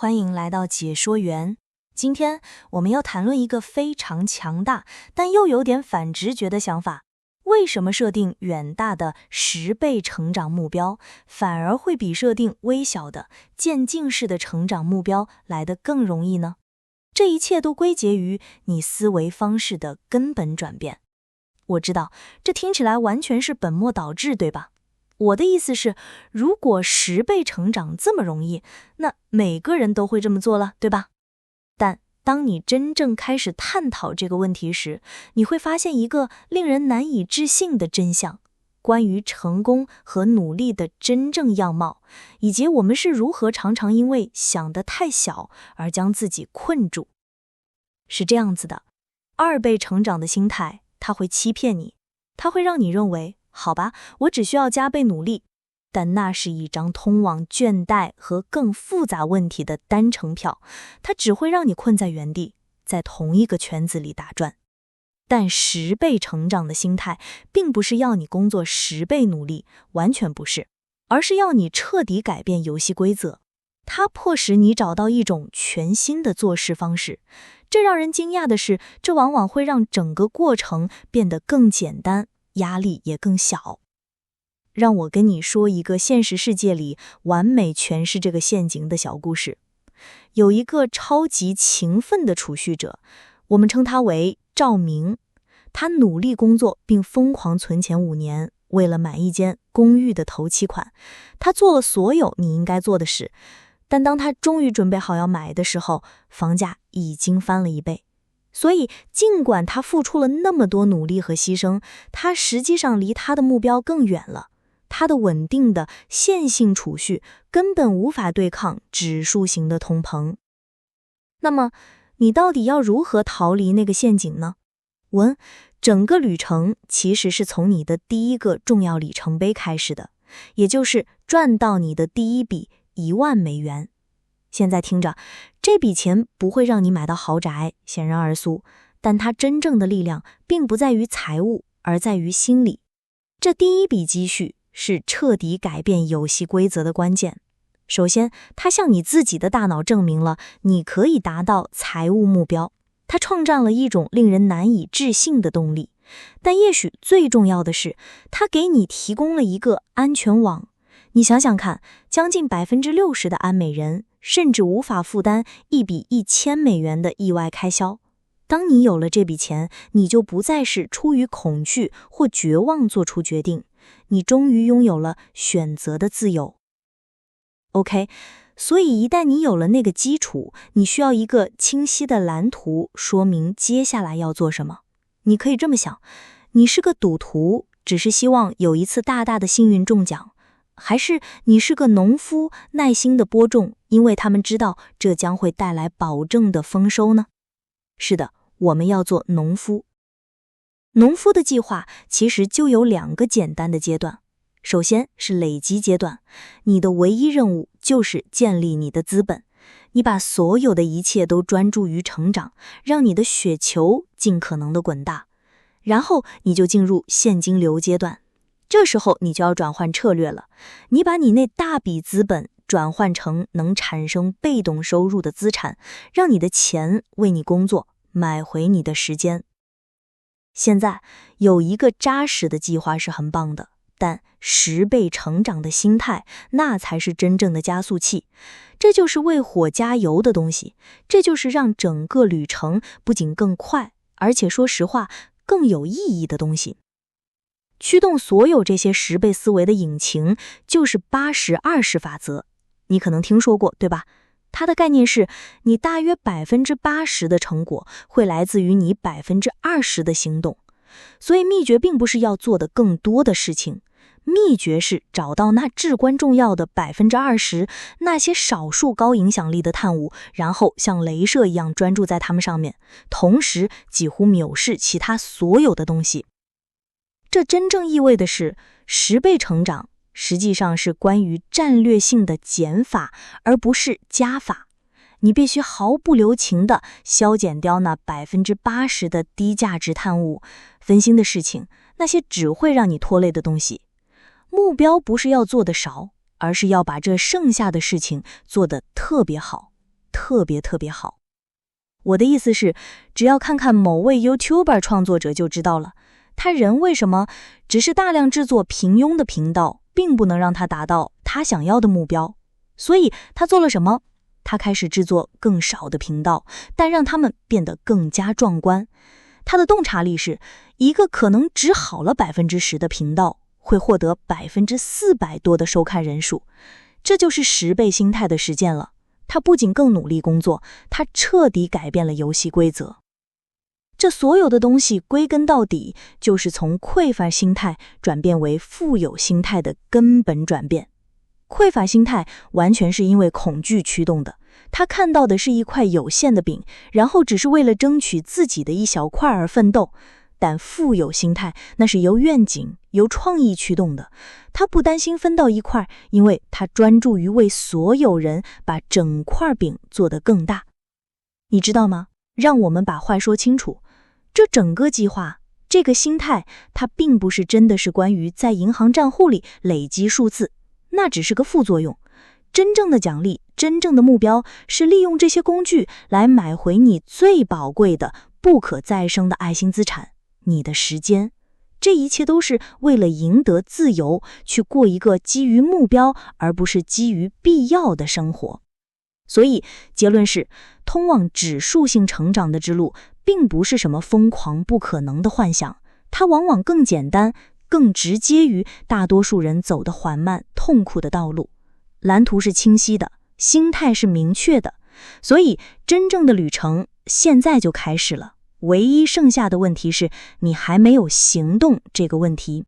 欢迎来到解说员。今天我们要谈论一个非常强大，但又有点反直觉的想法。为什么设定远大的10倍成长目标，反而会比设定微小的渐进式的成长目标来得更容易呢？这一切都归结于你思维方式的根本转变。我知道，这听起来完全是本末倒置，对吧？我的意思是，如果10倍成长这么容易，那每个人都会这么做了，对吧？但当你真正开始探讨这个问题时，你会发现一个令人难以置信的真相，关于成功和努力的真正样貌，以及我们是如何常常因为想得太小而将自己困住。是这样子的，2倍成长的心态，它会欺骗你，它会让你认为好吧，我只需要加倍努力，但那是一张通往倦怠和更复杂问题的单程票，它只会让你困在原地，在同一个圈子里打转。但10倍成长的心态，并不是要你工作10倍努力，完全不是，而是要你彻底改变游戏规则。它迫使你找到一种全新的做事方式。这让人惊讶的是，这往往会让整个过程变得更简单，压力也更小。让我跟你说一个现实世界里完美诠释这个陷阱的小故事。有一个超级勤奋的储蓄者，我们称他为赵明。他努力工作并疯狂存钱5年，为了买一间公寓的头期款。他做了所有你应该做的事，但当他终于准备好要买的时候，房价已经翻了1倍。所以尽管他付出了那么多努力和牺牲，他实际上离他的目标更远了。他的稳定的线性储蓄根本无法对抗指数型的通膨。那么你到底要如何逃离那个陷阱呢？整个旅程其实是从你的第一个重要里程碑开始的，也就是赚到你的第一笔1万美元。现在听着，这笔钱不会让你买到豪宅，显然而苏，但它真正的力量并不在于财务，而在于心理。这第一笔积蓄是彻底改变游戏规则的关键。首先，它向你自己的大脑证明了你可以达到财务目标，它创造了一种令人难以置信的动力。但也许最重要的是，它给你提供了一个安全网。你想想看，将近60%的安美人甚至无法负担一笔1000美元的意外开销。当你有了这笔钱，你就不再是出于恐惧或绝望做出决定，你终于拥有了选择的自由。OK， 所以一旦你有了那个基础，你需要一个清晰的蓝图，说明接下来要做什么。你可以这么想，你是个赌徒，只是希望有一次大大的幸运中奖，还是你是个农夫，耐心的播种，因为他们知道这将会带来保证的丰收呢？是的，我们要做农夫。农夫的计划其实就有2个简单的阶段。首先是累积阶段，你的唯一任务就是建立你的资本。你把所有的一切都专注于成长，让你的雪球尽可能的滚大。然后你就进入现金流阶段，这时候你就要转换策略了。你把你那大笔资本转换成能产生被动收入的资产，让你的钱为你工作，买回你的时间。现在有一个扎实的计划是很棒的，但10倍成长的心态，那才是真正的加速器。这就是为火加油的东西，这就是让整个旅程不仅更快，而且说实话更有意义的东西。驱动所有这些10倍思维的引擎就是80-20法则，你可能听说过，对吧？它的概念是，你大约80%的成果会来自于你20%的行动。所以秘诀并不是要做的更多的事情，秘诀是找到那至关重要的20%，那些少数高影响力的探物，然后像雷射一样专注在它们上面，同时几乎藐视其他所有的东西。这真正意味的是，10倍成长实际上是关于战略性的减法，而不是加法。你必须毫不留情地削减掉那80%的低价值探物，分心的事情，那些只会让你拖累的东西。目标不是要做得少，而是要把这剩下的事情做得特别好。特别好。我的意思是，只要看看某位 YouTuber 创作者就知道了，他人为什么只是大量制作平庸的频道，并不能让他达到他想要的目标。所以他做了什么？他开始制作更少的频道，但让他们变得更加壮观。他的洞察力是，一个可能只好了 10% 的频道，会获得400%多的收看人数。这就是10倍心态的实践了。他不仅更努力工作，他彻底改变了游戏规则。这所有的东西归根到底，就是从匮乏心态转变为富有心态的根本转变。匮乏心态完全是因为恐惧驱动的，他看到的是一块有限的饼，然后只是为了争取自己的一小块而奋斗。但富有心态那是由愿景、由创意驱动的，他不担心分到一块，因为他专注于为所有人把整块饼做得更大。你知道吗？让我们把话说清楚，这整个计划，这个心态，它并不是真的是关于在银行账户里累积数字，那只是个副作用。真正的奖励，真正的目标是利用这些工具来买回你最宝贵的、不可再生的爱心资产，你的时间。这一切都是为了赢得自由，去过一个基于目标而不是基于必要的生活。所以结论是，通往指数性成长的之路并不是什么疯狂不可能的幻想，它往往更简单，更直接于大多数人走的缓慢痛苦的道路。蓝图是清晰的，心态是明确的，所以真正的旅程现在就开始了。唯一剩下的问题是，你还没有行动这个问题。